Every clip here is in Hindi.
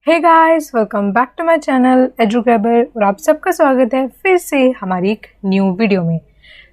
Hey guys, welcome back to my channel Edugrabber और आप सबका स्वागत है फिर से हमारी एक न्यू वीडियो में।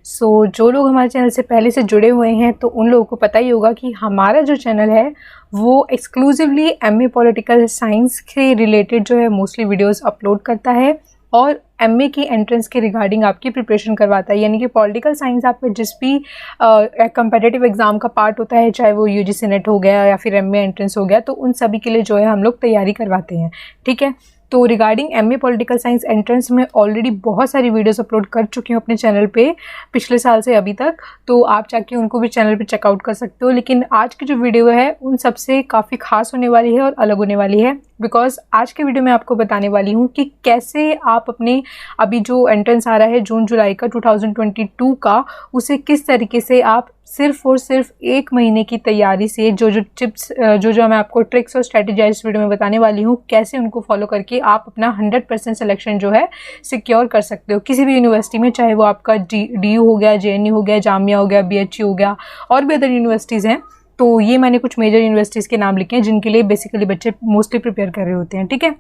जो लोग हमारे चैनल से पहले से जुड़े हुए हैं तो उन लोगों को पता ही होगा कि हमारा जो चैनल है वो एक्सक्लूसिवली एमए पॉलिटिकल साइंस के रिलेटेड जो है मोस्टली वीडियोस अपलोड करता है और एमए की एंट्रेंस के रिगार्डिंग आपकी प्रिपरेशन करवाता है। यानी कि पॉलिटिकल साइंस आपका जिस भी कंपेटिटिव एग्जाम का पार्ट होता है, चाहे वो यूजीसी नेट हो गया या फिर एमए एंट्रेंस हो गया, तो उन सभी के लिए जो है हम लोग तैयारी करवाते हैं। ठीक है, तो regarding MA political science entrance में ऑलरेडी बहुत सारी वीडियोस अपलोड कर चुकी हूँ अपने चैनल पे पिछले साल से अभी तक, तो आप जाके उनको भी चैनल पे चेकआउट कर सकते हो। लेकिन आज की जो वीडियो है उन सबसे काफ़ी खास होने वाली है और अलग होने वाली है, बिकॉज आज के वीडियो में आपको बताने वाली हूँ कि कैसे आप अपने अभी जो एंट्रेंस आ रहा है जून जुलाई का 2022 का, उसे किस तरीके से आप सिर्फ और सिर्फ एक महीने की तैयारी से जो टिप्स जो मैं आपको ट्रिक्स और स्ट्रेटेजी इस वीडियो में बताने वाली हूँ, कैसे उनको फॉलो करके आप अपना 100% सिलेक्शन जो है सिक्योर कर सकते हो किसी भी यूनिवर्सिटी में, चाहे वो आपका DU हो गया, JNU हो गया, जामिया हो गया, BHU हो गया और भी अदर यूनिवर्सिटीज़ हैं। तो ये मैंने कुछ मेजर यूनिवर्सिटीज़ के नाम लिखे हैं जिनके लिए बेसिकली बच्चे मोस्टली प्रिपेयर कर रहे होते हैं। ठीक है,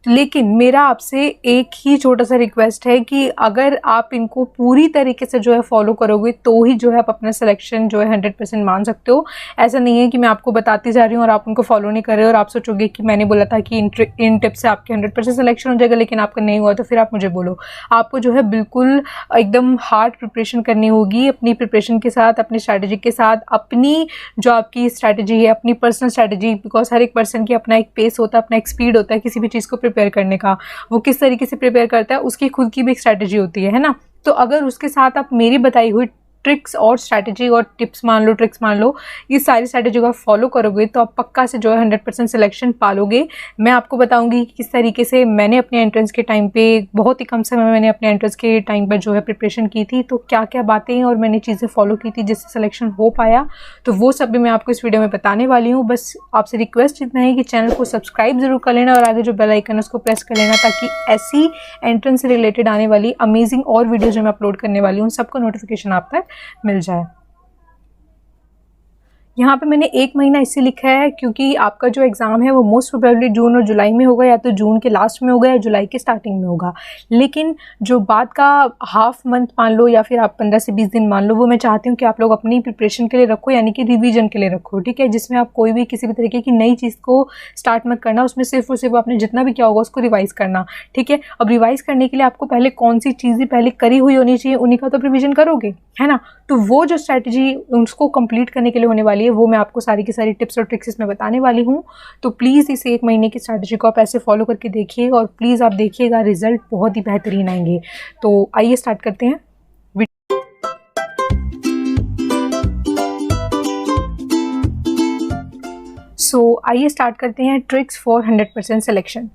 लेकिन मेरा आपसे एक ही छोटा सा रिक्वेस्ट है कि अगर आप इनको पूरी तरीके से जो है फॉलो करोगे तो ही जो है आप अपना सिलेक्शन जो है 100% मान सकते हो। ऐसा नहीं है कि मैं आपको बताती जा रही हूँ और आप उनको फॉलो नहीं कर रहे हो और आप सोचोगे कि मैंने बोला था कि इन टिप्स से आपके 100% सिलेक्शन हो जाएगा, लेकिन आपका नहीं हुआ तो फिर आप मुझे बोलो। आपको जो है बिल्कुल एकदम हार्ड प्रिपरेशन करनी होगी, अपनी प्रिपरेशन के साथ, अपनी स्ट्रैटेजी के साथ, अपनी जो आपकी स्ट्रैटेजी है, अपनी पर्सनल स्ट्रैटेजी, बिकॉज हर एक पर्सन की अपना एक पेस होता है, अपना एक स्पीड होता है किसी भी चीज़ को प्रिपेयर करने का। वो किस तरीके से प्रिपेयर करता है उसकी खुद की भी एक स्ट्रैटेजी होती है ना। तो अगर उसके साथ आप मेरी बताई हुई ट्रिक्स और स्ट्रैटेजी और टिप्स मान लो, ट्रिक्स मान लो, ये सारी स्ट्रैटेजी को आप फॉलो करोगे तो आप पक्का से जो है 100% सिलेक्शन पालोगे। मैं आपको बताऊंगी कि किस तरीके से मैंने अपने एंट्रेंस के टाइम पे, बहुत ही कम समय में मैंने अपने एंट्रेंस के टाइम पर जो है प्रिपरेशन की थी, तो क्या क्या बातें और मैंने चीज़ें फॉलो की थी जिससे सिलेक्शन हो पाया, तो वो सब भी मैं आपको इस वीडियो में बताने वाली हूँ। बस आपसे रिक्वेस्ट इतना है कि चैनल को सब्सक्राइब जरूर कर लेना और आगे जो बेल आइकन है उसको प्रेस कर लेना, ताकि ऐसी एंट्रेंस से रिलेटेड आने वाली अमेजिंग और वीडियो जो मैं अपलोड करने वाली हूँ सबको नोटिफिकेशन आप तक मिल जाए। यहाँ पे मैंने एक महीना इससे लिखा है क्योंकि आपका जो एग्ज़ाम है वो मोस्ट प्रोबेबली जून और जुलाई में होगा, या तो जून के लास्ट में होगा या जुलाई के स्टार्टिंग में होगा। लेकिन जो बाद का हाफ मंथ मान लो या फिर आप 15 से 20 दिन मान लो, वो मैं चाहती हूँ कि आप लोग अपनी प्रिपरेशन के लिए रखो, यानी कि रिवीजन के लिए रखो। ठीक है, जिसमें आप कोई भी किसी भी तरीके की नई चीज़ को स्टार्ट मत करना, उसमें सिर्फ और सिर्फ आपने जितना भी किया होगा उसको रिवाइज़ करना। ठीक है, अब रिवाइज़ करने के लिए आपको पहले कौन सी चीज़ें पहले करी हुई होनी चाहिए, उन्हीं का तो रिवीजन करोगे, है ना। तो वो जो स्ट्रैटेजी उसको कंप्लीट करने के लिए होने वाली है, वो मैं आपको सारी की सारी टिप्स और ट्रिक्स इसमें बताने वाली हूँ। तो प्लीज़ इस एक महीने की स्ट्रैटेजी को आप ऐसे फॉलो करके देखिएगा और प्लीज़ आप देखिएगा, रिजल्ट बहुत ही बेहतरीन आएंगे। तो आइए स्टार्ट करते हैं। आइए स्टार्ट करते हैं ट्रिक्स फॉर 100% सिलेक्शन।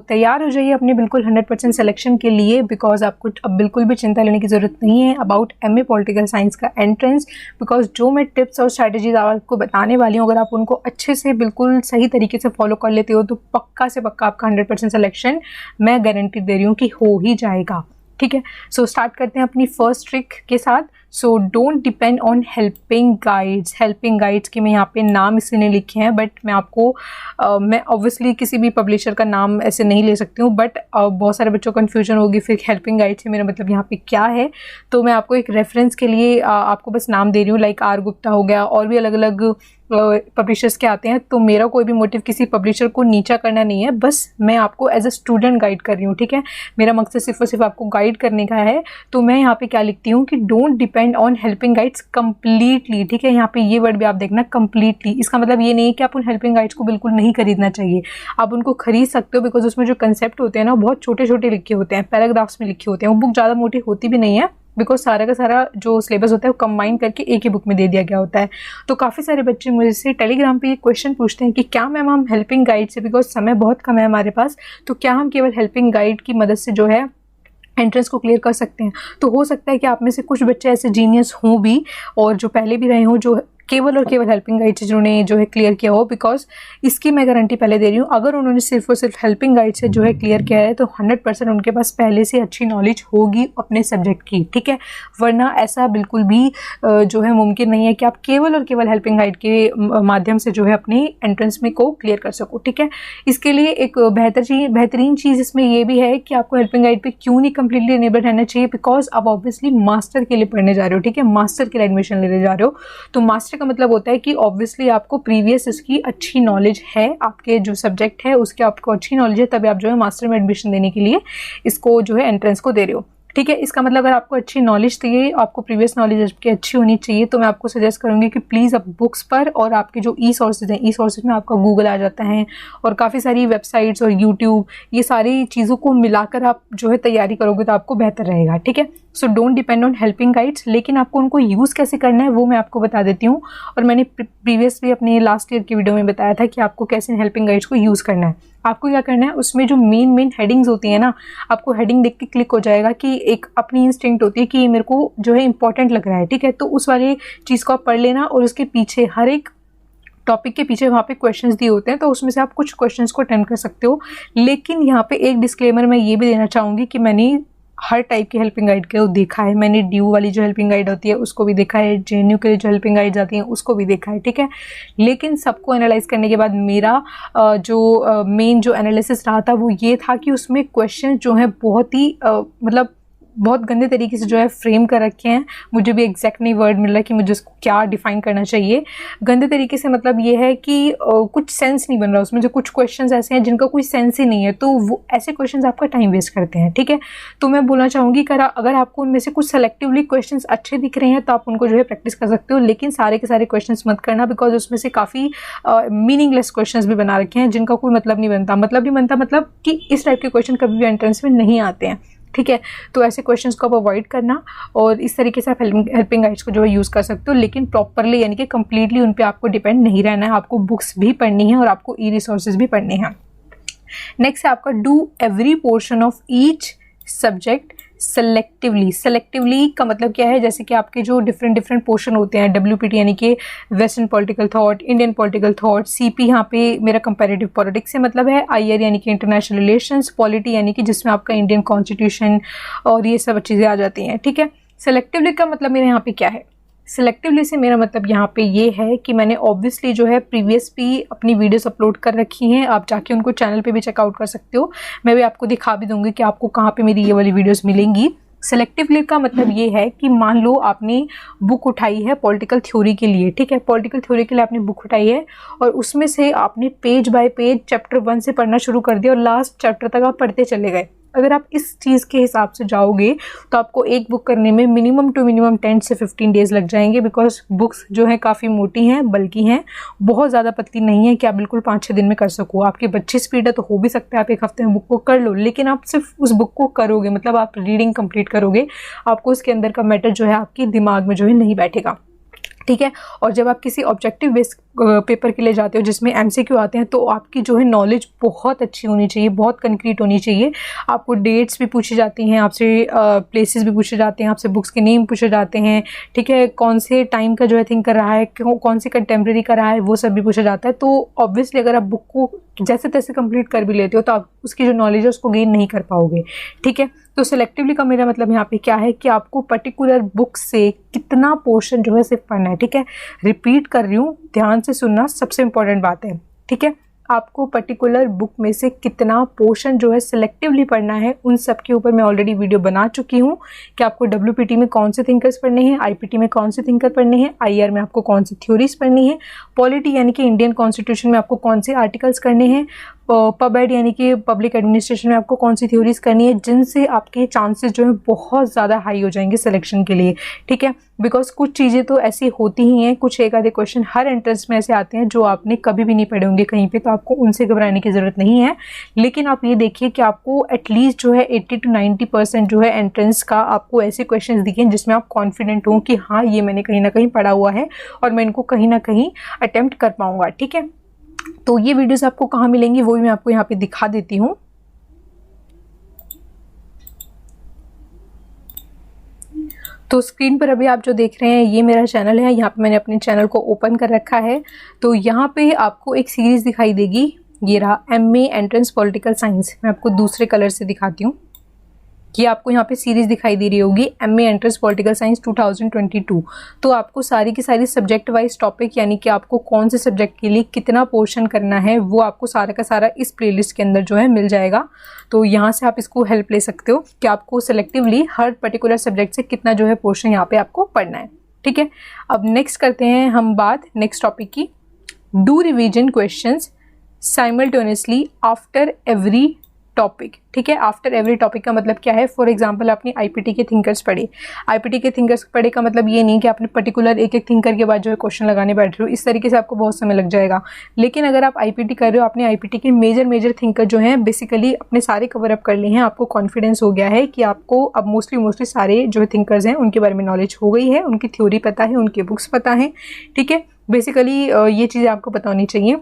तैयार हो जाइए अपने बिल्कुल 100% सिलेक्शन के लिए, बिकॉज आपको अब बिल्कुल भी चिंता लेने की ज़रूरत नहीं है अबाउट एमए पॉलिटिकल साइंस का एंट्रेंस। बिकॉज जो मैं टिप्स और स्ट्रैटेजीज आपको बताने वाली हूँ, अगर आप उनको अच्छे से बिल्कुल सही तरीके से फॉलो कर लेते हो तो पक्का से पक्का आपका 100% सिलेक्शन मैं गारंटी दे रही हूँ कि हो ही जाएगा। ठीक है, स्टार्ट करते हैं अपनी फर्स्ट ट्रिक के साथ। Don't depend on helping guides. Helping guides के मैं यहाँ पे नाम इसलिए लिखे हैं, बट मैं आपको मैं ऑब्वियसली किसी भी पब्लिशर का नाम ऐसे नहीं ले सकती हूँ, बट बहुत सारे बच्चों को कन्फ्यूजन होगी फिर हेल्पिंग गाइड से मेरा मतलब यहाँ पे क्या है। तो मैं आपको एक रेफरेंस के लिए आपको बस नाम दे रही हूँ, लाइक आर गुप्ता हो गया, और भी अलग अलग पब्लिशर्स के आते हैं। तो मेरा कोई भी मोटिव किसी पब्लिशर को नीचा करना नहीं है, बस मैं आपको एज अ स्टूडेंट गाइड कर रही हूँ। ठीक है, मेरा मकसद सिर्फ और सिर्फ आपको गाइड करने का है। तो मैं यहाँ पे क्या लिखती हूँ कि don't depend on helping guides completely. ठीक है, यहाँ पे ये वर्ड भी आप देखना, कम्प्लीटली। इसका मतलब ये नहीं है कि आप उन हेल्पिंग गाइड्स को बिल्कुल नहीं खरीदना चाहिए, आप उनको खरीद सकते हो, बिकॉज उसमें जो कंसेप्ट होते हैं ना बहुत छोटे छोटे लिखे होते हैं, पैराग्राफ्स में लिखे होते हैं। वो बुक ज़्यादा मोटी होती भी नहीं है, बिकॉज सारा का सारा जो सिलेबस होता है वो कंबाइन करके एक ही बुक में दे दिया गया होता है। तो काफ़ी सारे बच्चे मुझसे टेलीग्राम पे ये क्वेश्चन पूछते हैं कि क्या मैम हम हेल्पिंग गाइड से, बिकॉज समय बहुत कम है हमारे पास, तो क्या हम केवल हेल्पिंग गाइड की मदद से जो है एंट्रेंस को क्लियर कर सकते हैं। तो हो सकता है कि आप में से कुछ बच्चे ऐसे जीनियस हों भी और जो पहले भी रहे हों, जो केवल और केवल हेल्पिंग गाइड से जिन्होंने जो है क्लियर किया हो, बिकॉज इसकी मैं गारंटी पहले दे रही हूँ, अगर उन्होंने सिर्फ और सिर्फ हेल्पिंग गाइड से जो है क्लियर किया है तो 100% उनके पास पहले से अच्छी नॉलेज होगी अपने सब्जेक्ट की, ठीक है। वरना ऐसा बिल्कुल भी जो है मुमकिन नहीं है कि आप केवल और केवल हेल्पिंग गाइड के माध्यम से जो है अपनी एंट्रेंस में को क्लियर कर सको, ठीक है। इसके लिए एक बेहतरीन चीज़ इसमें ये भी है कि आपको हेल्पिंग गाइड पे क्यों नहीं कंप्लीटली इनेबल रहना चाहिए, बिकॉज आप ऑब्वियसली मास्टर के लिए पढ़ने जा रहे हो, ठीक है, मास्टर के लिए एडमिशन लेने जा रहे हो। तो मास्टर का मतलब होता है कि ऑब्वियसली आपको प्रीवियस इसकी अच्छी नॉलेज है, आपके जो सब्जेक्ट है उसके आपको अच्छी नॉलेज है, तभी आप जो है मास्टर में एडमिशन देने के लिए इसको जो है एंट्रेंस को दे रहे हो, ठीक है। इसका मतलब अगर आपको अच्छी नॉलेज चाहिए, आपको प्रीवियस नॉलेज आपकी अच्छी होनी चाहिए, तो मैं आपको सजेस्ट करूंगी कि प्लीज़ आप बुक्स पर और आपके जो ई सोर्सेज हैं, ई सोर्सेज में आपका गूगल आ जाता है और काफ़ी सारी वेबसाइट्स और यूट्यूब, ये सारी चीज़ों को मिलाकर आप जो है तैयारी करोगे तो आपको बेहतर रहेगा, ठीक है। So don't depend on helping guides, लेकिन आपको उनको यूज़ कैसे करना है वो मैं आपको बता देती हूँ। और मैंने प्रीवियसली अपने लास्ट ईयर की वीडियो में बताया था कि आपको कैसे हेल्पिंग गाइड्स को यूज़ करना है। आपको क्या करना है, उसमें जो मेन हेडिंग्स होती है ना, आपको हेडिंग देख के क्लिक हो जाएगा कि एक अपनी इंस्टिंक्ट होती है कि ये मेरे को जो है इंपॉर्टेंट लग रहा है, ठीक है। तो उस वाली चीज़ को आप पढ़ लेना और उसके पीछे हर एक टॉपिक के पीछे वहाँ पे क्वेश्चंस दिए होते हैं, तो उसमें से आप कुछ क्वेश्चंस को अटेम्प्ट कर सकते हो। लेकिन यहाँ पे एक डिस्क्लेमर मैं ये भी देना चाहूँगी कि मैंने हर टाइप की हेल्पिंग गाइड को देखा है, मैंने ड्यू वाली जो हेल्पिंग गाइड होती है उसको भी देखा है, जेएनयू के लिए जो हेल्पिंग गाइड आती हैं उसको भी देखा है, ठीक है। लेकिन सबको एनालाइज करने के बाद मेरा जो मेन जो एनालिसिस रहा था वो ये था कि उसमें क्वेश्चन जो है बहुत ही मतलब बहुत गंदे तरीके से जो है फ्रेम कर रखे हैं। मुझे भी एग्जैक्ट नहीं वर्ड मिल रहा कि मुझे उसको क्या डिफाइन करना चाहिए। गंदे तरीके से मतलब ये है कि कुछ सेंस नहीं बन रहा उसमें, जो कुछ क्वेश्चंस ऐसे हैं जिनका कोई सेंस ही नहीं है, तो वो ऐसे क्वेश्चंस आपका टाइम वेस्ट करते हैं, ठीक है। तो मैं बोलना चाहूँगी कि अगर आपको उनमें से कुछ सेलेक्टिवली क्वेश्चंस अच्छे दिख रहे हैं तो आप उनको जो है प्रैक्टिस कर सकते हो, लेकिन सारे के सारे क्वेश्चंस मत करना, बिकॉज उसमें से काफ़ी मीनिंगलेस क्वेश्चंस भी बना रखे हैं जिनका कोई मतलब नहीं बनता। मतलब कि इस टाइप के क्वेश्चन कभी भी एंट्रेंस में नहीं आते हैं, ठीक है। तो ऐसे क्वेश्चंस को आप अवॉइड करना और इस तरीके से आप हेल्पिंग गाइड्स को जो है यूज़ कर सकते हो, लेकिन प्रॉपरली यानी कि कंप्लीटली उन पे आपको डिपेंड नहीं रहना है। आपको बुक्स भी पढ़नी है और आपको ई रिसोर्सेज भी पढ़ने हैं। नेक्स्ट है आपका do every portion of each subject selectively का मतलब क्या है, जैसे कि आपके जो डिफरेंट पोर्शन होते हैं, WPT यानी कि western political thought, Indian political thought, CP यहाँ पे मेरा कंपैरेटिव पॉलिटिक्स से मतलब है, IR यानी कि इंटरनेशनल रिलेशंस, पॉलिटी यानी कि जिसमें आपका इंडियन कॉन्स्टिट्यूशन और ये सब चीज़ें आ जाती हैं, ठीक है। सेलेक्टिवली का मतलब मेरे यहाँ पे क्या है, सिलेक्टिवली से मेरा मतलब यहाँ पे ये है कि मैंने ऑब्वियसली जो है प्रीवियस भी अपनी वीडियोस अपलोड कर रखी हैं, आप जाके उनको चैनल पे भी चेकआउट कर सकते हो। मैं भी आपको दिखा भी दूंगी कि आपको कहाँ पे मेरी ये वाली वीडियोस मिलेंगी। सेलेक्टिवली का मतलब ये है कि मान लो आपने बुक उठाई है पॉलिटिकल थ्योरी के लिए, ठीक है, पॉलिटिकल थ्योरी के लिए आपने बुक उठाई है और उसमें से आपने पेज बाय पेज चैप्टर 1 से पढ़ना शुरू कर दिया और लास्ट चैप्टर तक आप पढ़ते चले गए। अगर आप इस चीज़ के हिसाब से जाओगे तो आपको एक बुक करने में मिनिमम 10 से 15 डेज लग जाएंगे, बिकॉज बुक्स जो है काफ़ी मोटी हैं, बल्कि हैं, बहुत ज़्यादा पतली नहीं है कि आप बिल्कुल 5-6 दिन में कर सको। आपकी बच्ची स्पीड है तो हो भी सकता है आप एक हफ्ते में बुक को कर लो, लेकिन आप सिर्फ उस बुक को करोगे मतलब आप रीडिंग कंप्लीट करोगे, आपको उसके अंदर का मैटर जो है आपके दिमाग में जो है नहीं बैठेगा, ठीक है। और जब आप किसी ऑब्जेक्टिव बेस्ड पेपर के लिए जाते हो जिसमें MCQ आते हैं तो आपकी जो है नॉलेज बहुत अच्छी होनी चाहिए, बहुत कंक्रीट होनी चाहिए। आपको डेट्स भी पूछी जाती हैं, आपसे प्लेसेस भी पूछे जाते हैं, आपसे बुक्स के नेम पूछे जाते हैं, ठीक है, कौन से टाइम का जो है थिंक कर रहा है, कौन से कंटेम्प्रेरी का रहा है, वो सब भी पूछा जाता है। तो ऑब्वियसली अगर आप बुक को जैसे तैसे कंप्लीट कर भी लेते हो तो आप उसकी जो नॉलेज है उसको गेन नहीं कर पाओगे, ठीक है। तो सेलेक्टिवली का मेरा मतलब यहाँ पे क्या है कि आपको पर्टिकुलर बुक से कितना पोर्शन जो है सिर्फ पढ़ना है, ठीक है। रिपीट कर रही हूँ, ध्यान से सुनना, सबसे इंपॉर्टेंट बात है, ठीक है। आपको पर्टिकुलर बुक में से कितना पोर्शन जो है सिलेक्टिवली पढ़ना है, उन सब के ऊपर मैं ऑलरेडी वीडियो बना चुकी हूँ कि आपको WPT में कौन से थिंकर्स पढ़ने हैं, IPT में कौन से थिंकर पढ़ने हैं, IR में आपको कौन सी थ्योरीज पढ़नी है, पॉलिटी यानी कि इंडियन कॉन्स्टिट्यूशन में आपको कौन से आर्टिकल्स करने हैं, PubEd यानी कि पब्लिक एडमिनिस्ट्रेशन में आपको कौन सी थ्योरीज करनी है, जिनसे आपके चांसेस जो है बहुत ज़्यादा हाई हो जाएंगे सिलेक्शन के लिए, ठीक है। बिकॉज कुछ चीज़ें तो ऐसी होती ही हैं, कुछ एक आधे क्वेश्चन हर एंट्रेंस में ऐसे आते हैं जो आपने कभी भी नहीं पढ़े होंगे कहीं पे, तो आपको उनसे घबराने की ज़रूरत नहीं है। लेकिन आप ये देखिए कि आपको एटलीस्ट जो है 80 to 90% जो है एंट्रेंस का आपको ऐसे क्वेश्चन दिखे जिसमें आप कॉन्फिडेंट हो कि हाँ ये मैंने कहीं ना कहीं पढ़ा हुआ है और मैं इनको कहीं ना कहीं अटेम्प्ट कर पाऊंगा, ठीक है। तो ये वीडियोस आपको कहाँ मिलेंगी वो भी मैं आपको यहाँ पे दिखा देती हूँ। तो स्क्रीन पर अभी आप जो देख रहे हैं ये मेरा चैनल है। यहाँ पे मैंने अपने चैनल को ओपन कर रखा है। तो यहाँ पे आपको एक सीरीज़ दिखाई देगी, ये रहा MA एंट्रेंस पॉलिटिकल साइंस। मैं आपको दूसरे कलर से दिखाती हूँ कि आपको यहाँ पे सीरीज़ दिखाई दे रही होगी MA एंट्रेंस पॉलिटिकल साइंस 2022। तो आपको सारी की सारी सब्जेक्ट वाइज टॉपिक, यानी कि आपको कौन से सब्जेक्ट के लिए कितना पोर्शन करना है, वो आपको सारा का सारा इस प्लेलिस्ट के अंदर जो है मिल जाएगा। तो यहाँ से आप इसको हेल्प ले सकते हो कि आपको सेलेक्टिवली हर पर्टिकुलर सब्जेक्ट से कितना जो है पोर्शन यहाँ पे आपको पढ़ना है। ठीक है, अब नेक्स्ट करते हैं हम बात नेक्स्ट टॉपिक की। Do revision questions simultaneously after every topic. ठीक है, आफ्टर एवरी टॉपिक का मतलब क्या है? फॉर एग्जांपल आपने आईपीटी के थिंकर्स पढ़े। आईपीटी के थिंकर्स पढ़े का मतलब ये नहीं कि आपने पर्टिकुलर एक एक थिंकर के बाद जो है क्वेश्चन लगाने बैठ रहे हो, इस तरीके से आपको बहुत समय लग जाएगा। लेकिन अगर आप आईपीटी कर रहे हो, आपने आईपीटी के मेजर थिंकर जो हैं बेसिकली अपने सारे कवर अप कर लिए हैं, आपको कॉन्फिडेंस हो गया है कि आपको अब मोस्टली सारे जो थिंकर्स हैं उनके बारे में नॉलेज हो गई है, उनकी थ्योरी पता है, उनके बुक्स पता है। ठीक है, बेसिकली ये चीज़ें आपको पता होनी चाहिए।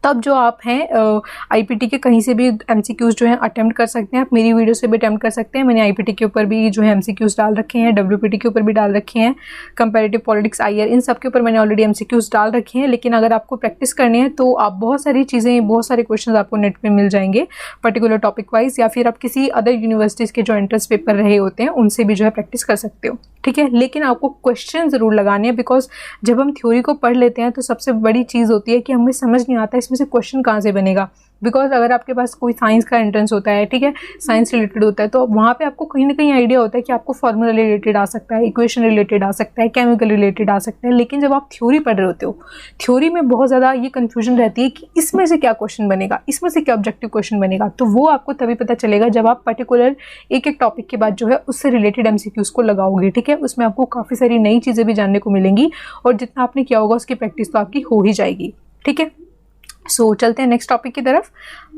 तब जो आप हैं आईपीटी के कहीं से भी एमसीक्यूज जो हैं अटेम्प्ट कर सकते हैं। आप मेरी वीडियो से भी अटेम्प्ट कर सकते हैं। मैंने आईपीटी के ऊपर भी जो है एमसीक्यूज डाल रखे हैं, डब्ल्यूपीटी के ऊपर भी डाल रखे हैं, कंपैरेटिव पॉलिटिक्स, आईआर, इन सब के ऊपर मैंने ऑलरेडी एमसीक्यूज डाल रखे हैं। लेकिन अगर आपको प्रैक्टिस करनी है तो आप बहुत सारी चीज़ें, बहुत सारे क्वेश्चन आपको नेट पर मिल जाएंगे पर्टिकुलर टॉपिक वाइज, या फिर आप किसी अदर यूनिवर्सिटीज़ के जो एंट्रेंस पेपर रहे होते हैं उनसे भी जो है प्रैक्टिस कर सकते हो। ठीक है, लेकिन आपको क्वेश्चन ज़रूर लगाने हैं, बिकॉज जब हम थ्योरी को पढ़ लेते हैं तो सबसे बड़ी चीज़ होती है कि हमें समझ नहीं आता इसमें से क्वेश्चन कहाँ से बनेगा। बिकॉज अगर आपके पास कोई साइंस का एंट्रेंस होता है, ठीक है, साइंस रिलेटेड होता है, तो वहाँ पे आपको कहीं ना कहीं आइडिया होता है कि आपको फार्मूला रिलेटेड आ सकता है, इक्वेशन रिलेटेड आ सकता है, केमिकल रिलेटेड आ सकता है। लेकिन जब आप थ्योरी पढ़ रहे होते हो, थ्योरी में बहुत ज़्यादा ये कन्फ्यूजन रहती है कि इसमें से क्या क्वेश्चन बनेगा, इसमें से क्या ऑब्जेक्टिव क्वेश्चन बनेगा। तो वो आपको तभी पता चलेगा जब आप पर्टिकुलर एक एक टॉपिक के बाद जो है उससे रिलेटेड एमसीक्यूज को लगाओगे। ठीक है, उसमें आपको काफ़ी सारी नई चीज़ें भी जानने को मिलेंगी, और जितना आपने किया होगा उसकी प्रैक्टिस तो आपकी हो ही जाएगी। ठीक है, सो चलते हैं नेक्स्ट टॉपिक की तरफ।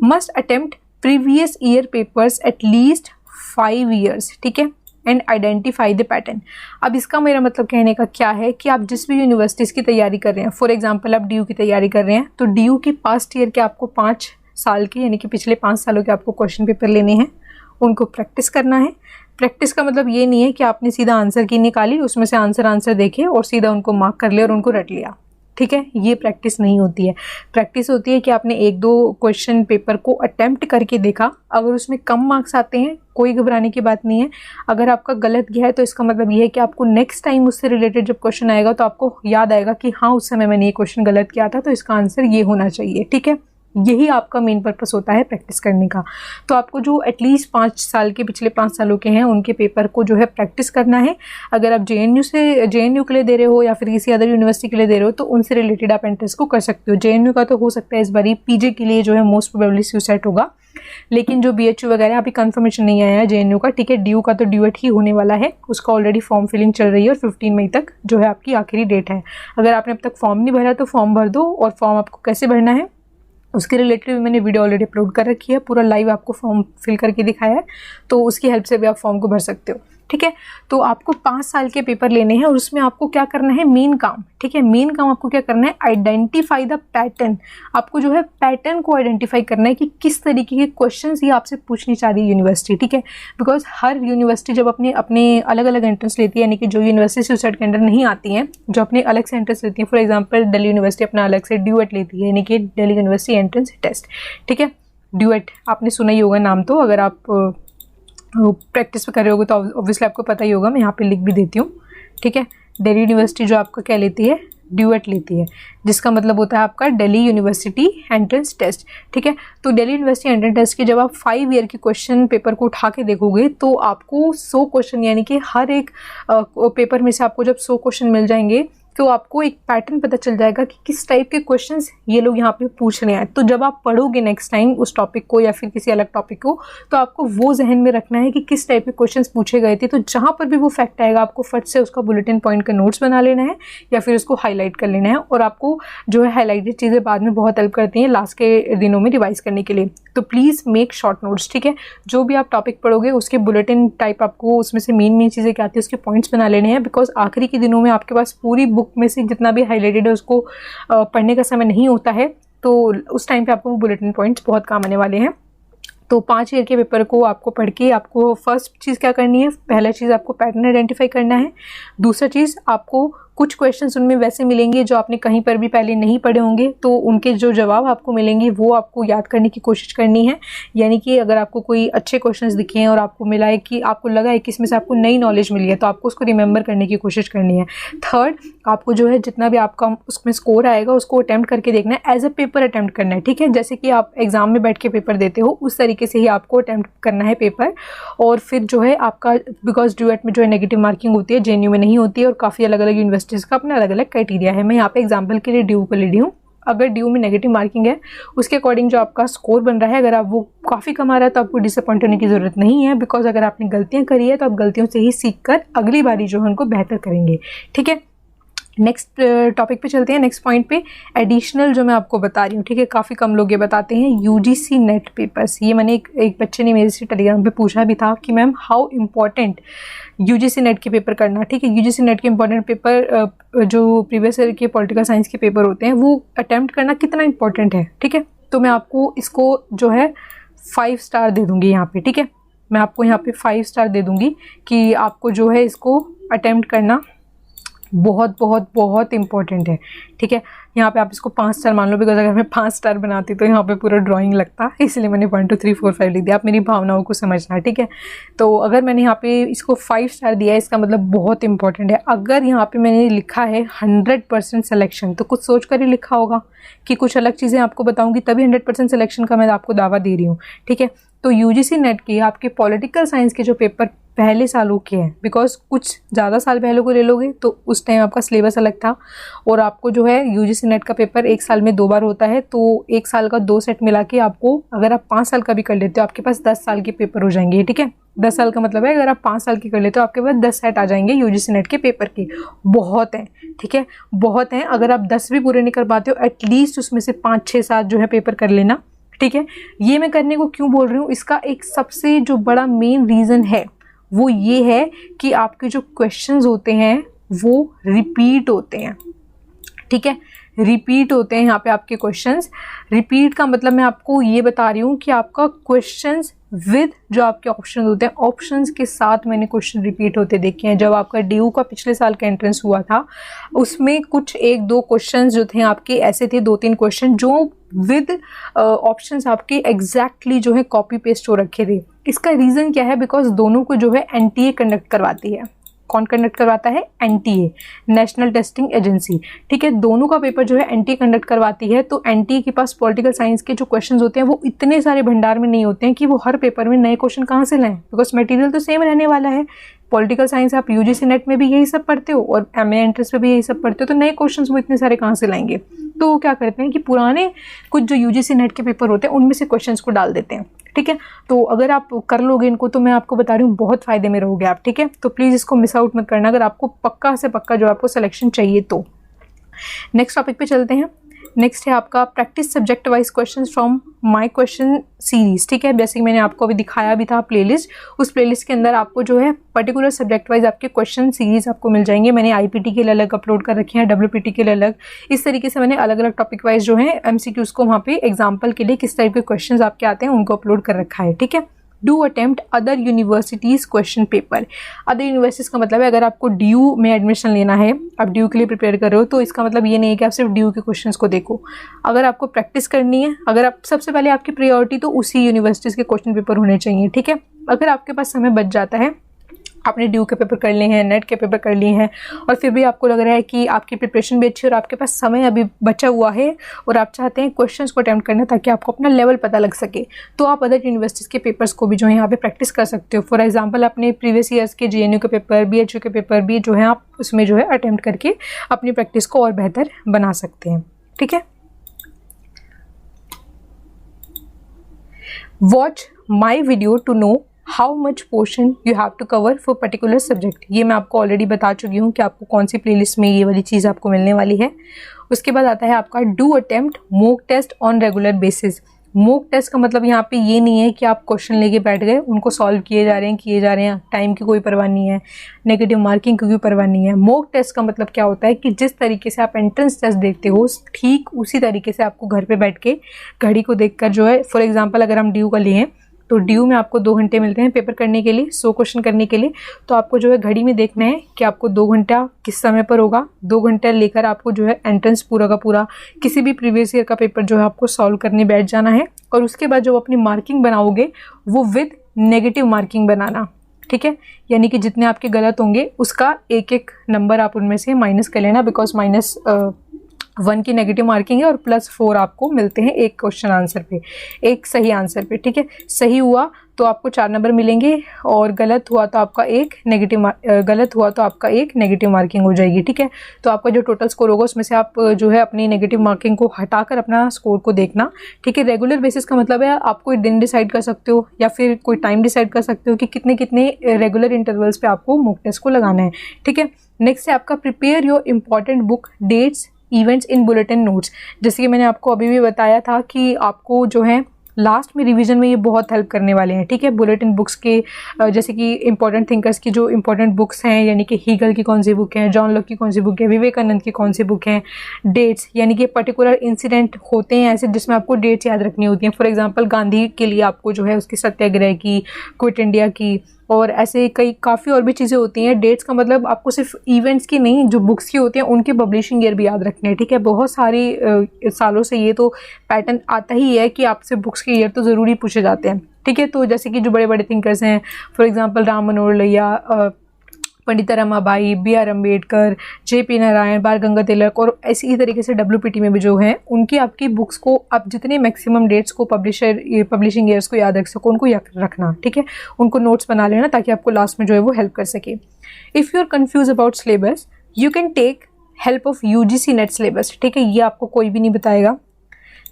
Must attempt previous year papers at least 5 years। ठीक है, एंड आइडेंटिफाई द पैटर्न। अब इसका मेरा मतलब कहने का क्या है कि आप जिस भी यूनिवर्सिटीज़ की तैयारी कर रहे हैं, फॉर एग्जांपल आप DU की तैयारी कर रहे हैं, तो DU के पास्ट ईयर के आपको 5 साल के, यानी कि पिछले 5 सालों के आपको क्वेश्चन पेपर लेने हैं, उनको प्रैक्टिस करना है। प्रैक्टिस का मतलब ये नहीं है कि आपने सीधा आंसर की निकाली, उसमें से आंसर देखे और सीधा उनको मार्क कर लिया और उनको रट लिया। ठीक है, ये प्रैक्टिस नहीं होती है। प्रैक्टिस होती है कि आपने 1-2 क्वेश्चन पेपर को अटेम्प्ट करके देखा, अगर उसमें कम मार्क्स आते हैं कोई घबराने की बात नहीं है। अगर आपका गलत गया है तो इसका मतलब ये है कि आपको नेक्स्ट टाइम उससे रिलेटेड जब क्वेश्चन आएगा तो आपको याद आएगा कि हाँ, उस समय मैंने ये क्वेश्चन गलत किया था, तो इसका आंसर ये होना चाहिए। ठीक है, यही आपका मेन पर्पस होता है प्रैक्टिस करने का। तो आपको जो एटलीस्ट 5 साल के, पिछले 5 सालों के हैं, उनके पेपर को जो है प्रैक्टिस करना है। अगर आप JNU के लिए दे रहे हो या फिर किसी अदर यूनिवर्सिटी के लिए दे रहे हो तो उनसे रिलेटेड आप एंट्रेंस को कर सकते हो। JNU का तो हो सकता है इस बारी, PJ के लिए जो है मोस्ट प्रोबेबली SUSET होगा, लेकिन जो BHU वगैरह अभी कंफर्मेशन नहीं आया है JNU का। ठीक है, DU का तो DUET ही होने वाला है, उसका ऑलरेडी फॉर्म फिलिंग चल रही है और 15 मई तक जो है आपकी आखिरी डेट है। अगर आपने अब तक फॉर्म नहीं भरा तो फॉर्म भर दो, और फॉर्म आपको कैसे भरना है उसके रिलेटेड भी मैंने वीडियो ऑलरेडी अपलोड कर रखी है, पूरा लाइव आपको फॉर्म फिल करके दिखाया है, तो उसकी हेल्प से भी आप फॉर्म को भर सकते हो। ठीक है, तो आपको 5 साल के पेपर लेने हैं और उसमें आपको क्या करना है, मेन काम। ठीक है, मेन काम आपको क्या करना है, आइडेंटिफाई द पैटर्न। आपको जो है पैटर्न को आइडेंटिफाई करना है कि किस तरीके के क्वेश्चंस ये आपसे पूछनी चाह रही है यूनिवर्सिटी। ठीक है, बिकॉज हर यूनिवर्सिटी जब अपने अलग अलग एंट्रेंस लेती है, यानी कि जो यूनिवर्सिटी SUSET के अंडर नहीं आती हैं, जो अपने अलग से एंट्रेंस लेती हैं, फॉर एग्जाम्पल दिल्ली यूनिवर्सिटी अपना अलग से DUET लेती है, यानी कि दिल्ली यूनिवर्सिटी एंट्रेंस टेस्ट। ठीक है, DUET आपने सुना ही होगा नाम, तो अगर आप प्रैक्टिस कर रहे होगे तो ऑब्वियसली आपको पता ही होगा, मैं यहाँ पे लिख भी देती हूँ। ठीक है, दिल्ली यूनिवर्सिटी जो आपका क्या लेती है, DUET लेती है, जिसका मतलब होता है आपका दिल्ली यूनिवर्सिटी एंट्रेंस टेस्ट। ठीक है, तो दिल्ली यूनिवर्सिटी एंट्रेंस टेस्ट की जब आप 5 ईयर के क्वेश्चन पेपर को उठा के देखोगे तो आपको 100 क्वेश्चन, यानी कि हर एक पेपर में से आपको जब 100 क्वेश्चन मिल जाएंगे तो आपको एक पैटर्न पता चल जाएगा कि किस टाइप के क्वेश्चंस ये लोग यहाँ पे पूछ रहे हैं। तो जब आप पढ़ोगे नेक्स्ट टाइम उस टॉपिक को या फिर किसी अलग टॉपिक को, तो आपको वो जहन में रखना है कि किस टाइप के क्वेश्चंस पूछे गए थे। तो जहाँ पर भी वो फैक्ट आएगा आपको फट से उसका बुलेटिन पॉइंट का नोट्स बना लेना है या फिर उसको हाईलाइट कर लेना है, और आपको जो है हाईलाइटेड चीज़ें बाद में बहुत हेल्प करती हैं लास्ट के दिनों में रिवाइज करने के लिए। तो प्लीज़ मेक शॉर्ट नोट्स। ठीक है, जो भी आप टॉपिक पढ़ोगे उसके बुलेटिन टाइप आपको उसमें से मेन चीज़ें क्या आती है उसके पॉइंट्स बना लेने हैं, बिकॉज आखिरी के दिनों में आपके पास पूरी बुक में से जितना भी हाईलाइटेड है उसको पढ़ने का समय नहीं होता है, तो उस टाइम पे आपको वो बुलेटिन पॉइंट्स बहुत काम आने वाले हैं। तो 5 ईयर के पेपर को आपको पढ़ के आपको फर्स्ट चीज़ क्या करनी है, पहला चीज़ आपको पैटर्न आइडेंटिफाई करना है। दूसरा चीज़ आपको कुछ क्वेश्चंस उनमें वैसे मिलेंगे जो आपने कहीं पर भी पहले नहीं पढ़े होंगे, तो उनके जो जवाब आपको मिलेंगे वो आपको याद करने की कोशिश करनी है। यानी कि अगर आपको कोई अच्छे क्वेश्चंस दिखे हैं और आपको मिला है कि आपको लगा है कि इसमें से आपको नई नॉलेज मिली है, तो आपको उसको रिमेंबर करने की कोशिश करनी है। थर्ड, आपको जो है जितना भी आपका उसमें स्कोर आएगा उसको अटैम्प्ट करके देखना है, एज अ पेपर अटैम्प्ट करना है, ठीक है। जैसे कि आप एग्जाम में बैठ के पेपर देते हो उस तरीके से ही आपको अटैम्प्ट करना है पेपर। और फिर जो है आपका, बिकॉज ड्यूएट में जो है नेगेटिव मार्किंग होती है, जेएनयू में नहीं होती है, और काफ़ी अलग अलग यूनिवर्सिटीज़ का अपना अलग अलग क्राइटेरिया है। मैं यहाँ पे एग्जाम्पल के लिए ड्यू को ले रही हूँ। अगर ड्यू में नेगेटिव मार्किंग है उसके अकॉर्डिंग जो आपका स्कोर बन रहा है, अगर आप वो काफ़ी कम आ रहा है तो आपको डिसअपॉइंट होने की ज़रूरत नहीं है, बिकॉज अगर आपने गलतियाँ करी है तो आप गलतियों से ही सीख कर अगली बारी जो है उनको बेहतर करेंगे, ठीक है। नेक्स्ट टॉपिक पे चलते हैं, नेक्स्ट पॉइंट पे। एडिशनल जो मैं आपको बता रही हूँ, ठीक है, काफ़ी कम लोग ये बताते हैं, यूजीसी नेट पेपर्स। ये मैंने एक बच्चे ने मेरे से टेलीग्राम पे पूछा भी था कि ma'am how important UGC net के पेपर करना, ठीक है। यूजीसी नेट के इंपॉर्टेंट पेपर जो प्रीवियस ईयर के पॉलिटिकल साइंस के पेपर होते हैं वो अटैम्प्ट करना कितना इंपॉर्टेंट है, ठीक है। तो मैं आपको इसको जो है 5 स्टार दे दूँगी यहाँ पे, ठीक है। मैं आपको यहाँ पे 5 स्टार दे दूँगी कि आपको जो है इसको अटैम्प्ट करना बहुत बहुत बहुत इंपॉर्टेंट है, ठीक है। यहाँ पे आप इसको 5 स्टार मान लो, बिकॉज अगर मैं 5 स्टार बनाती तो यहाँ पे पूरा ड्राइंग लगता, इसलिए मैंने 1 2 3 4 5 लिख दिया। आप मेरी भावनाओं को समझना, ठीक है। तो अगर मैंने यहाँ पे इसको 5 स्टार दिया है, इसका मतलब बहुत इंपॉर्टेंट है। अगर यहाँ पे मैंने लिखा है 100% सिलेक्शन, तो कुछ सोच कर ही लिखा होगा कि कुछ अलग चीज़ें आपको बताऊँगी, तभी 100% सिलेक्शन का मैं आपको दावा दे रही हूँ, ठीक है। तो यूजीसी नेट की आपके पॉलिटिकल साइंस के जो पेपर पहले सालों के हैं, बिकॉज कुछ ज़्यादा साल पहले को ले लोगे तो उस टाइम आपका सिलेबस अलग था, और आपको जो है यूजीसी नेट का पेपर 1 साल में 2 बार होता है, तो 1 साल का 2 सेट मिला के आपको, अगर आप 5 साल का भी कर लेते हो आपके पास 10 साल के पेपर हो जाएंगे, ठीक है। 10 साल का मतलब है अगर आप 5 साल की कर लेते हो आपके पास 10 सेट आ जाएंगे यूजीसी नेट के पेपर के। बहुत हैं, ठीक है, बहुत हैं। अगर आप 10 भी पूरे नहीं कर पाते हो, एटलीस्ट उसमें से 5 6 7 जो है पेपर कर लेना, ठीक है। ये मैं करने को क्यों बोल रही हूँ, इसका एक सबसे जो बड़ा मेन रीज़न है वो ये है कि आपके जो क्वेश्चंस होते हैं वो रिपीट होते हैं, ठीक है, रिपीट होते हैं। यहाँ पे आपके क्वेश्चंस रिपीट का मतलब मैं आपको ये बता रही हूँ कि आपका क्वेश्चंस विद जो आपके ऑप्शन होते हैं, ऑप्शंस के साथ मैंने क्वेश्चन रिपीट होते देखे हैं। जब आपका ड्यू का पिछले साल का एंट्रेंस हुआ था उसमें कुछ 1-2 क्वेश्चन जो थे आपके ऐसे थे, 2-3 क्वेश्चन जो विद ऑप्शंस आपके एग्जैक्टली जो है कॉपी पेस्ट हो रखे थे। इसका रीज़न क्या है, बिकॉज दोनों को जो है एनटीए कंडक्ट करवाती है। कौन कंडक्ट करवाता है, एनटीए, नेशनल टेस्टिंग एजेंसी, ठीक है। दोनों का पेपर जो है एनटीए कंडक्ट करवाती है, तो एनटीए के पास पॉलिटिकल साइंस के जो क्वेश्चंस होते हैं वो इतने सारे भंडार में नहीं होते हैं कि वो हर पेपर में नए क्वेश्चन कहाँ से लाएं, बिकॉज मटेरियल तो सेम रहने वाला है। पॉलिटिकल साइंस आप यूजीसी नेट में भी यही सब पढ़ते हो और एमए एंट्रेंस में भी यही सब पढ़ते हो, तो नए क्वेश्चंस वो इतने सारे कहाँ से लाएंगे। तो वो क्या करते हैं कि पुराने कुछ जो यूजीसी नेट के पेपर होते हैं उनमें से क्वेश्चंस को डाल देते हैं, ठीक है। तो अगर आप कर लोगे इनको तो मैं आपको बता रही हूँ बहुत फ़ायदे में रहोगे आप, ठीक है। तो प्लीज़ इसको मिस आउट मत करना अगर आपको पक्का से पक्का जो आपको सिलेक्शन चाहिए तो। नेक्स्ट टॉपिक पे चलते हैं। नेक्स्ट है आपका practice subject wise questions from my question series, ठीक है। जैसे कि मैंने आपको अभी दिखाया भी था प्लेलिस्ट, उस प्लेलिस्ट के अंदर आपको जो है पर्टिकुलर सब्जेक्ट वाइज आपके क्वेश्चन सीरीज आपको मिल जाएंगे। मैंने आईपीटी के लिए अलग अपलोड कर रखे हैं, डब्ल्यूपीटी के लिए अलग, इस तरीके से मैंने अलग अलग टॉपिक वाइज जो है एमसीक्यूज को वहाँ पे एग्जाम्पल के लिए किस टाइप के क्वेश्चन आपके आते हैं उनको अपलोड कर रखा है, ठीक है। Do attempt other universities question paper. Other universities का मतलब है अगर आपको ड्यू में एडमिशन लेना है, आप ड्यू के लिए प्रिपेयर कर रहे हो, तो इसका मतलब ये नहीं है कि आप सिर्फ ड्यू के क्वेश्चंस को देखो। अगर आपको प्रैक्टिस करनी है, अगर आप सबसे पहले आपकी प्रायोरिटी तो उसी यूनिवर्सिटीज़ के क्वेश्चन पेपर होने चाहिए, ठीक है। अगर आपके पास समय बच जाता है, आपने ड्यू के पेपर कर लिए हैं, नेट के पेपर कर लिए हैं, और फिर भी आपको लग रहा है कि आपकी प्रिपरेशन भी अच्छी है और आपके पास समय अभी बचा हुआ है और आप चाहते हैं क्वेश्चंस को अटेम्प्ट करना ताकि आपको अपना लेवल पता लग सके, तो आप अदर यूनिवर्सिटीज़ के पेपर्स को भी जो है यहाँ पे प्रैक्टिस कर सकते हो। फॉर एग्जांपल अपने प्रीवियस ईयर्स के जेएनयू के पेपर, बीएचयू के पेपर भी जो है आप उसमें जो है अटेम्प्ट करके अपनी प्रैक्टिस को और बेहतर बना सकते हैं, ठीक है। Watch my video to know how much portion you have to cover for particular subject. ये मैं आपको ऑलरेडी बता चुकी हूँ कि आपको कौन सी प्लेलिस्ट में ये वाली चीज़ आपको मिलने वाली है। उसके बाद आता है आपका do attempt mock test on regular basis. Mock test का मतलब यहाँ पे ये नहीं है कि आप क्वेश्चन लेके बैठ गए, उनको सॉल्व किए जा रहे हैं, टाइम की कोई परवाह नहीं है, नेगेटिव मार्किंग की कोई परवाह नहीं है। मॉक टेस्ट का मतलब क्या होता है कि जिस तरीके से आप एंट्रेंस टेस्ट देखते हो ठीक उसी तरीके से आपको घर पे बैठ के घड़ी को देखकर जो है, फॉर एग्जांपल अगर हम ड्यू का लिए तो ड्यू में आपको 2 घंटे मिलते हैं पेपर करने के लिए, 100 क्वेश्चन करने के लिए। तो आपको जो है घड़ी में देखना है कि आपको 2 घंटा किस समय पर होगा। 2 घंटे लेकर आपको जो है एंट्रेंस पूरा का पूरा किसी भी प्रीवियस ईयर का पेपर जो है आपको सॉल्व करने बैठ जाना है। और उसके बाद जो अपनी मार्किंग बनाओगे वो विद नेगेटिव मार्किंग बनाना, ठीक है। यानी कि जितने आपके गलत होंगे उसका एक एक नंबर आप उनमें से माइनस कर लेना, बिकॉज -1 की नेगेटिव मार्किंग है और +4 आपको मिलते हैं एक क्वेश्चन आंसर पे, एक सही आंसर पे, ठीक है। सही हुआ तो आपको 4 नंबर मिलेंगे और गलत हुआ तो आपका एक नेगेटिव मार्किंग हो जाएगी, ठीक है। तो आपका जो टोटल स्कोर होगा उसमें से आप जो है अपनी नेगेटिव मार्किंग को हटाकर अपना स्कोर को देखना, ठीक है। रेगुलर बेसिस का मतलब है आप कोई दिन डिसाइड कर सकते हो या फिर कोई टाइम डिसाइड कर सकते हो कि कितने कितने रेगुलर इंटरवल्स पे आपको मॉक टेस्ट को लगाना है, ठीक है। नेक्स्ट है आपका prepare your important book dates events in bulletin notes. जैसे कि मैंने आपको अभी भी बताया था कि आपको जो है लास्ट में रिवीजन में ये बहुत हेल्प करने वाले हैं, ठीक है। बुलेटिन बुक्स के जैसे कि इंपॉर्टेंट थिंकर्स की जो इंपॉर्टेंट बुक्स हैं, यानी कि हीगल की कौन सी बुक है, जॉन लॉक की कौन सी बुक है, विवेकानंद की कौन सी बुक है। डेट्स यानी कि पर्टिकुलर इंसिडेंट होते हैं ऐसे जिसमें आपको डेट्स याद रखनी होती हैं। फॉर एग्जांपल गांधी के लिए आपको जो है उसकी सत्याग्रह की, क्विट इंडिया की, और ऐसे कई काफ़ी और भी चीज़ें होती हैं। डेट्स का मतलब आपको सिर्फ इवेंट्स की नहीं, जो बुक्स की होती हैं उनके पब्लिशिंग ईयर भी याद रखने हैं, ठीक है। बहुत सारी सालों से ये तो पैटर्न आता ही है कि आपसे बुक्स के ईयर तो ज़रूरी पूछे जाते हैं, ठीक है। तो जैसे कि जो बड़े बड़े थिंकर्स हैं, for example Ram Manohar Lohia, Pandit Ramabai, BR Ambedkar, JP Narayan, बाल गंगाधर तिलक, और इसी तरीके से WPT में भी जो है उनकी आपकी बुक्स को आप जितने मैक्सिमम डेट्स को पब्लिशिंग ईयर्स को याद रख सको उनको रखना, ठीक है। उनको नोट्स बना लेना ताकि आपको लास्ट में जो है वो हेल्प कर सके। If you are confuse about syllabus you can take help of UGC NET syllabus, ठीक है। ये आपको कोई भी नहीं बताएगा,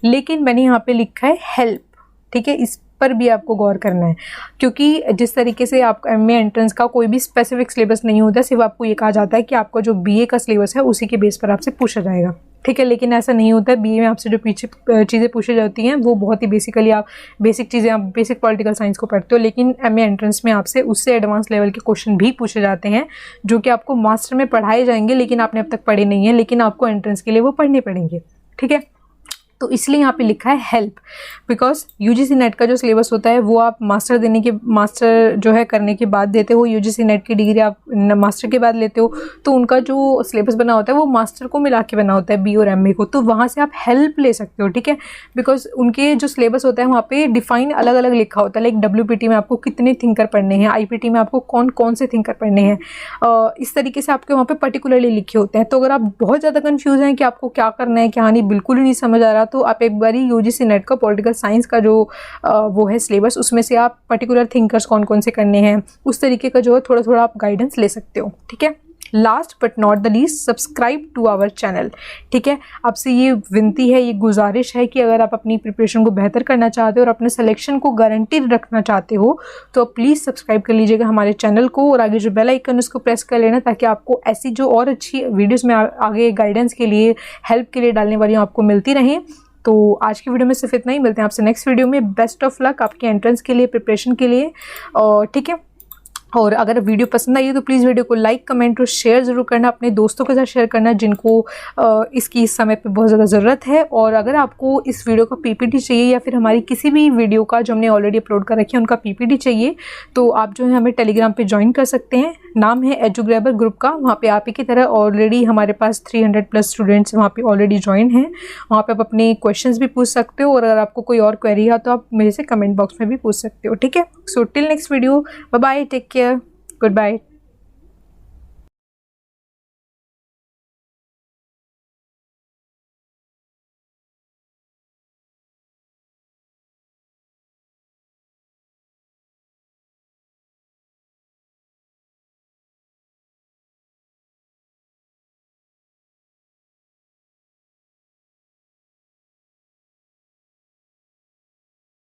लेकिन मैंने यहाँ पे लिखा है हेल्प, ठीक है। इस पर भी आपको गौर करना है, क्योंकि जिस तरीके से आपका MA एंट्रेंस का कोई भी स्पेसिफिक सिलेबस नहीं होता, सिर्फ आपको ये कहा जाता है कि आपका जो BA का सिलेबस है उसी के बेस पर आपसे पूछा जाएगा, ठीक है। लेकिन ऐसा नहीं होता है। BA में आपसे जो पीछे चीज़ें पूछी जाती हैं वो बहुत ही बेसिकली आप बेसिक चीज़ें, आप बेसिक पॉलिटिकल साइंस को पढ़ते हो, लेकिन MA एंट्रेंस में आपसे उससे एडवांस लेवल के क्वेश्चन भी पूछे जाते हैं जो कि आपको मास्टर में पढ़ाए जाएंगे, लेकिन आपने अब तक पढ़े नहीं है, लेकिन आपको एंट्रेंस के लिए वो पढ़ने पड़ेंगे, ठीक है। तो इसलिए यहाँ पे लिखा है हेल्प, बिकॉज UGC नेट का जो सिलेबस होता है वो आप मास्टर जो है करने के बाद देते हो। UGC नेट की डिग्री आप मास्टर के बाद लेते हो, तो उनका जो सिलेबस बना होता है वो मास्टर को मिला के बना होता है, BA और MA को। तो वहाँ से आप हेल्प ले सकते हो, ठीक है। बिकॉज उनके जो सिलेबस होता है वहाँ पे डिफाइन अलग अलग लिखा होता है। लाइक WPT में आपको कितने थिंकर पढ़ने हैं, IPT में आपको कौन कौन से थिंकर पढ़ने हैं, इस तरीके से आपके वहाँ पे पर्टिकुलरली लिखे होते हैं। तो अगर आप बहुत ज़्यादा कन्फ्यूज हैं कि आपको क्या करना है क्या नहीं, बिल्कुल ही नहीं समझ आ रहा, तो आप एक बारी UGC नेट का पॉलिटिकल साइंस का जो वो है सिलेबस, उसमें से आप पर्टिकुलर थिंकर्स कौन कौन से करने हैं उस तरीके का जो है थोड़ा थोड़ा आप गाइडेंस ले सकते हो, ठीक है। Last but not the least, subscribe to our channel, ठीक है। आपसे ये विनती है, ये गुजारिश है कि अगर आप अपनी प्रिपरेशन को बेहतर करना चाहते हो और अपने सिलेक्शन को गारंटीड रखना चाहते हो तो प्लीज़ सब्सक्राइब कर लीजिएगा हमारे चैनल को, और आगे जो बेल आइकन उसको प्रेस कर लेना ताकि आपको ऐसी जो और अच्छी वीडियोज़ में आगे गाइडेंस के लिए, हेल्प के लिए डालने वाली आपको मिलती रहें। तो आज की वीडियो में सिर्फ इतना ही, मिलते हैं आपसे नेक्स्ट वीडियो में। बेस्ट ऑफ लक आपके एंट्रेंस के लिए, प्रिपरेशन के लिए, और ठीक है। और अगर वीडियो पसंद आई है तो प्लीज़ वीडियो को लाइक, कमेंट और शेयर ज़रूर करना, अपने दोस्तों के साथ शेयर करना जिनको इसकी इस समय पे बहुत ज़्यादा ज़रूरत है। और अगर आपको इस वीडियो का PPT चाहिए या फिर हमारी किसी भी वीडियो का जो हमने ऑलरेडी अपलोड कर रखी है उनका PPT चाहिए, तो आप जो है हमें टेलीग्राम पे ज्वाइन कर सकते हैं। नाम है एजुग्रेबर ग्रुप का। वहाँ पे आप ही की तरह ऑलरेडी हमारे पास 300+ स्टूडेंट्स वहाँ पे ऑलरेडी ज्वाइन हैं। वहाँ पे आप अपने क्वेश्चंस भी पूछ सकते हो, और अगर आपको कोई और क्वेरी है तो आप मेरे से कमेंट बॉक्स में भी पूछ सकते हो, ठीक है। So till next video, bye bye, take care, good bye.